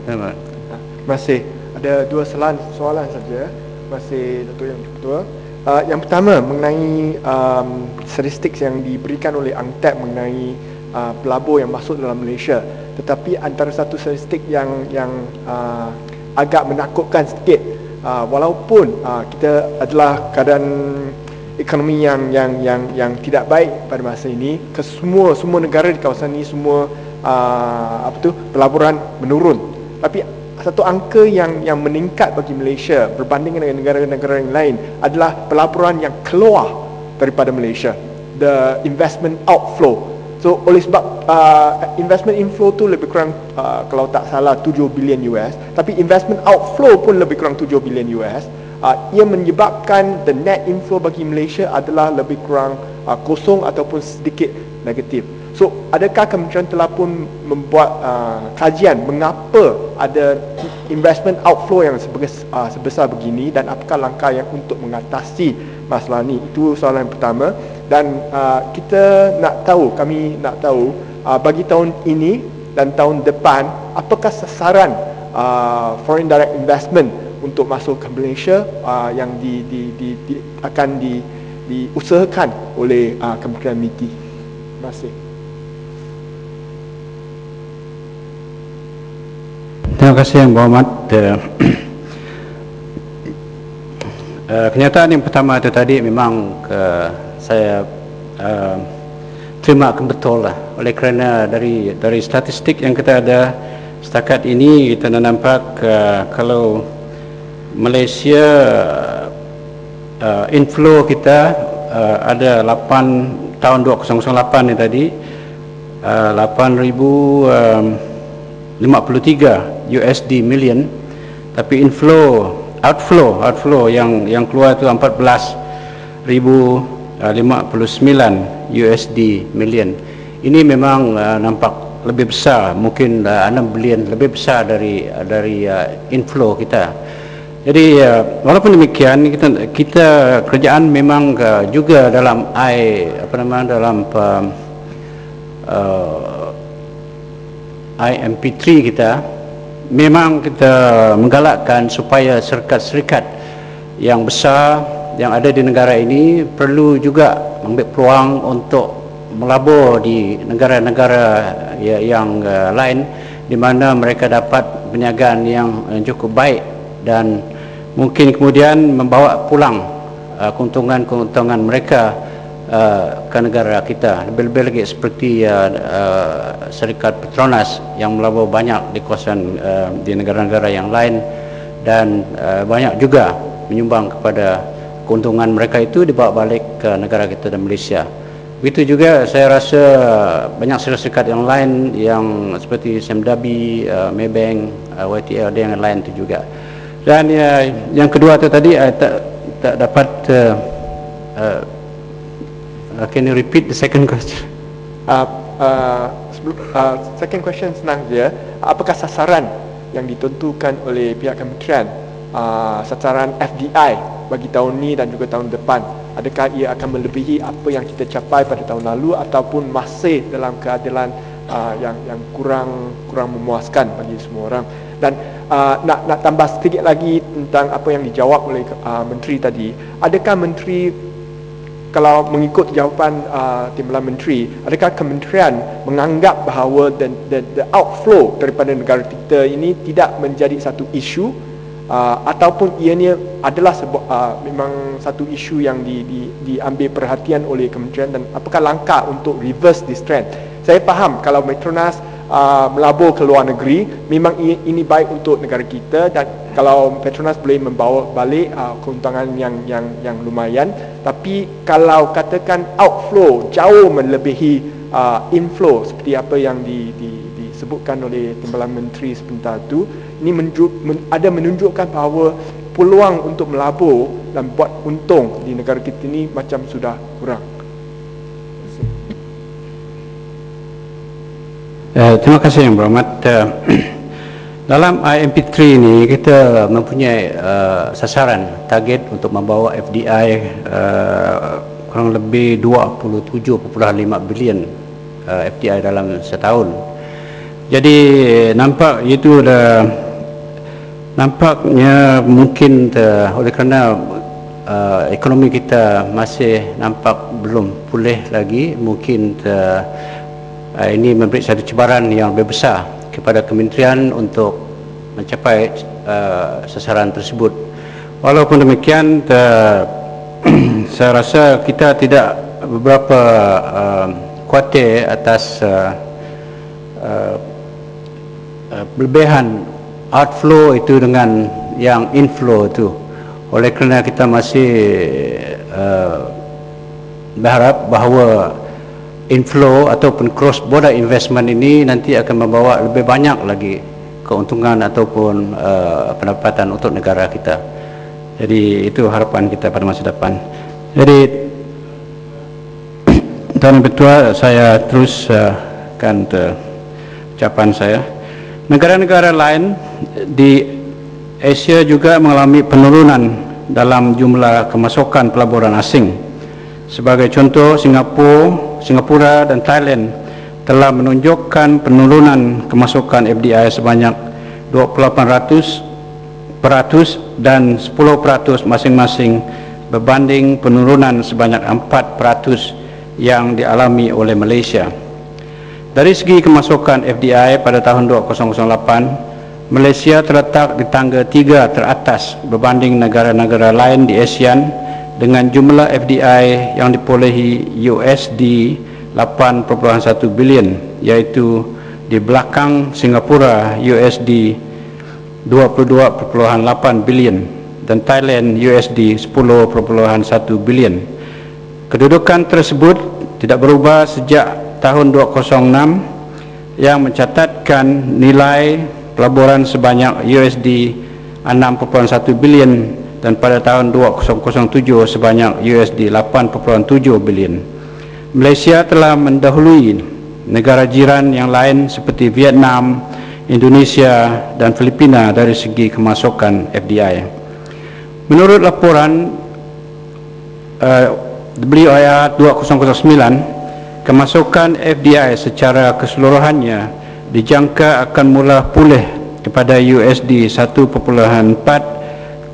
Terima kasih. Ada dua soalan saja. Masih Datuk Yang Ketua. Yang pertama mengenai statistik yang diberikan oleh UNCTAD mengenai pelabur yang masuk dalam Malaysia. Tetapi antara satu statistik yang agak menakutkan sedikit, walaupun kita adalah keadaan ekonomi yang tidak baik pada masa ini, semua negara di kawasan ini semua pelaburan menurun. Tapi satu angka yang meningkat bagi Malaysia berbanding dengan negara-negara yang lain adalah pelaburan yang keluar daripada Malaysia, the investment outflow. So oleh sebab investment inflow tu lebih kurang kalau tak salah 7 bilion US, tapi investment outflow pun lebih kurang 7 bilion US. Ia menyebabkan the net inflow bagi Malaysia adalah lebih kurang kosong ataupun sedikit negatif. So adakah kementerian telah pun membuat kajian mengapa ada investment outflow yang sebesar begini, dan apakah langkah yang untuk mengatasi masalah ini? Itu soalan yang pertama. Dan kami nak tahu bagi tahun ini dan tahun depan, apakah sasaran foreign direct investment untuk masuk ke Malaysia yang akan diusahakan oleh Kementerian MITI. Terima kasih. Terima kasih Yang Berhormat. Kenyataan yang pertama itu tadi memang saya terima betul lah, oleh kerana dari statistik yang kita ada setakat ini, kita nampak kalau Malaysia inflow kita ada 8 tahun 2008 ni tadi 8,053 USD million, tapi outflow yang keluar itu 14,059 USD million. Ini memang nampak lebih besar, mungkin 6 bilion lebih besar dari inflow kita. Jadi walaupun demikian, kita kerjaan memang juga dalam IMP3 kita memang kita menggalakkan supaya syarikat-syarikat yang besar yang ada di negara ini perlu juga ambil peluang untuk melabur di negara-negara yang lain, di mana mereka dapat perniagaan yang cukup baik dan mungkin kemudian membawa pulang keuntungan mereka ke negara kita. Lebih-lebih lagi seperti syarikat Petronas yang melabur banyak di kawasan di negara-negara yang lain, dan banyak juga menyumbang kepada keuntungan mereka itu dibawa balik ke negara kita dan Malaysia. Begitu juga saya rasa banyak syarikat yang lain yang seperti SMDABI, Maybank, YTL dan yang lain itu juga. Dan yang kedua itu tadi tak dapat can you repeat the second question? Second question senang je. Apakah sasaran yang ditentukan oleh pihak kementerian, sasaran FDI bagi tahun ini dan juga tahun depan, adakah ia akan melebihi apa yang kita capai pada tahun lalu ataupun masih dalam keadaan yang kurang memuaskan bagi semua orang? Dan nak tambah sedikit lagi tentang apa yang dijawab oleh menteri tadi. Adakah menteri, kalau mengikut jawapan Timbalan Menteri, adakah kementerian menganggap bahawa the outflow daripada negara kita ini tidak menjadi satu isu, ataupun ianya adalah memang satu isu yang diambil perhatian oleh kementerian, dan apakah langkah untuk reverse this trend? Saya faham kalau Petronas melabur ke luar negeri, memang ini baik untuk negara kita, dan kalau Petronas boleh membawa balik keuntungan yang lumayan. Tapi kalau katakan outflow jauh melebihi inflow seperti apa yang disebutkan oleh Timbalan Menteri sebentar itu, ini menunjukkan bahawa peluang untuk melabur dan buat untung di negara kita ini macam sudah kurang. Terima kasih Yang Berhormat. Dalam IMP3 ini kita mempunyai sasaran target untuk membawa FDI kurang lebih 27.5 bilion FDI dalam setahun. Jadi nampak itu nampaknya mungkin oleh kerana ekonomi kita masih nampak belum pulih lagi, mungkin ini memberi satu cabaran yang lebih besar kepada kementerian untuk mencapai sasaran tersebut. Walaupun demikian, saya rasa kita tidak beberapa khawatir atas berlebihan outflow itu dengan yang inflow itu. Oleh kerana kita masih berharap bahawa inflow ataupun cross border investment ini nanti akan membawa lebih banyak lagi keuntungan ataupun pendapatan untuk negara kita. Jadi itu harapan kita pada masa depan. Jadi Tuan Ketua, saya teruskan ucapan saya. Negara-negara lain di Asia juga mengalami penurunan dalam jumlah kemasukan pelaburan asing. Sebagai contoh, Singapura dan Thailand telah menunjukkan penurunan kemasukan FDI sebanyak 28% dan 10% masing-masing berbanding penurunan sebanyak 4% yang dialami oleh Malaysia. Dari segi kemasukan FDI pada tahun 2008, Malaysia terletak di tangga 3 teratas berbanding negara-negara lain di ASEAN dengan jumlah FDI yang diperolehi USD 8.1 bilion, iaitu di belakang Singapura USD 22.8 bilion dan Thailand USD 10.1 bilion. Kedudukan tersebut tidak berubah sejak tahun 2006 yang mencatatkan nilai pelaburan sebanyak USD 6.1 bilion dan pada tahun 2007 sebanyak USD 8.7 bilion. Malaysia telah mendahului negara jiran yang lain seperti Vietnam, Indonesia dan Filipina dari segi kemasukan FDI. Menurut laporan WIR 2009, kemasukan FDI secara keseluruhannya dijangka akan mula pulih kepada USD 1.4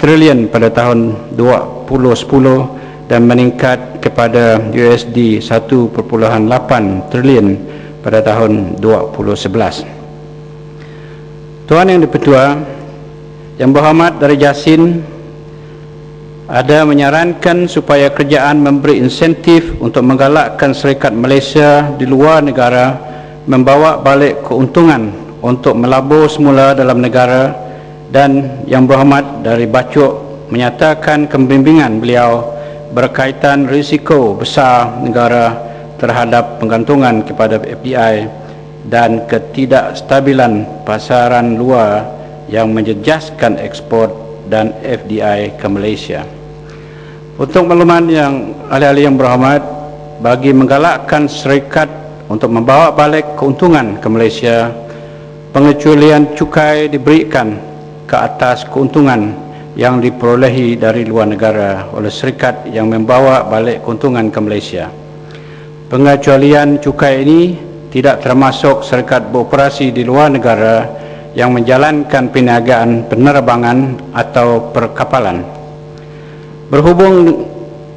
trilion pada tahun 2010 dan meningkat kepada USD 1.8 trilion pada tahun 2011. Tuan Yang Dipertua, Yang Berhormat Dari Jasin ada menyarankan supaya kerajaan memberi insentif untuk menggalakkan syarikat Malaysia di luar negara membawa balik keuntungan untuk melabur semula dalam negara, dan Yang Berhormat Dari Bacok menyatakan kebimbangan beliau berkaitan risiko besar negara terhadap penggantungan kepada FDI dan ketidakstabilan pasaran luar yang menjejaskan ekspor dan FDI ke Malaysia. Untuk makluman yang ahli-ahli yang berhormat, bagi menggalakkan syarikat untuk membawa balik keuntungan ke Malaysia, pengecualian cukai diberikan ke atas keuntungan yang diperolehi dari luar negara oleh syarikat yang membawa balik keuntungan ke Malaysia. Pengecualian cukai ini tidak termasuk syarikat beroperasi di luar negara yang menjalankan perniagaan penerbangan atau perkapalan. Berhubung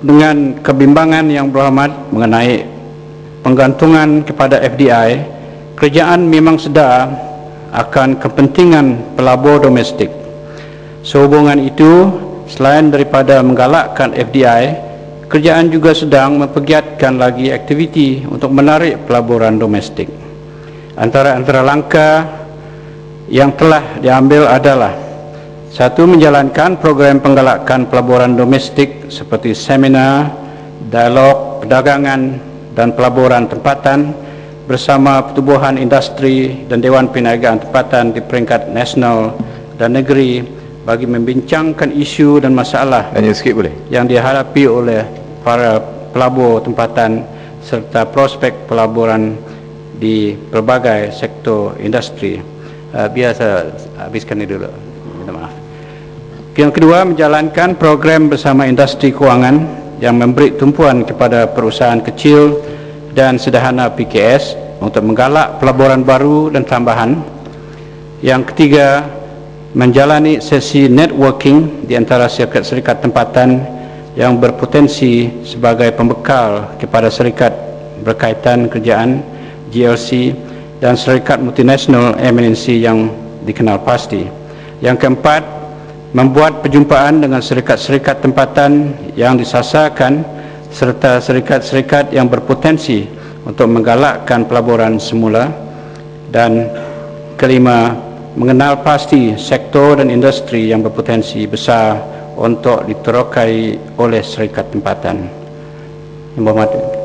dengan kebimbangan Yang Berhormat mengenai penggantungan kepada FDI, kerajaan memang sedar akan kepentingan pelabur domestik. Sehubungan itu, selain daripada menggalakkan FDI, kerajaan juga sedang mempergiatkan lagi aktiviti untuk menarik pelaburan domestik. Antara langkah yang telah diambil adalah: 1. Menjalankan program penggalakan pelaburan domestik seperti seminar, dialog, perdagangan dan pelaburan tempatan bersama Pertubuhan Industri dan Dewan Perniagaan Tempatan di peringkat nasional dan negeri bagi membincangkan isu dan masalah yang dihadapi oleh para pelabur tempatan serta prospek pelaburan di pelbagai sektor industri. Biar saya habiskan ini dulu. Minta maaf. Yang kedua, menjalankan program bersama industri kewangan yang memberi tumpuan kepada perusahaan kecil dan sederhana PKS untuk menggalak pelaburan baru dan tambahan. Yang ketiga, menjalani sesi networking di antara syarikat-syarikat tempatan yang berpotensi sebagai pembekal kepada syarikat berkaitan kerjaan GLC dan syarikat multinasional MNC yang dikenal pasti. Yang keempat, membuat perjumpaan dengan syarikat-syarikat tempatan yang disasarkan serta syarikat-syarikat yang berpotensi untuk menggalakkan pelaburan semula. Dan kelima, mengenal pasti sektor dan industri yang berpotensi besar untuk diterokai oleh syarikat tempatan. Yang berhormat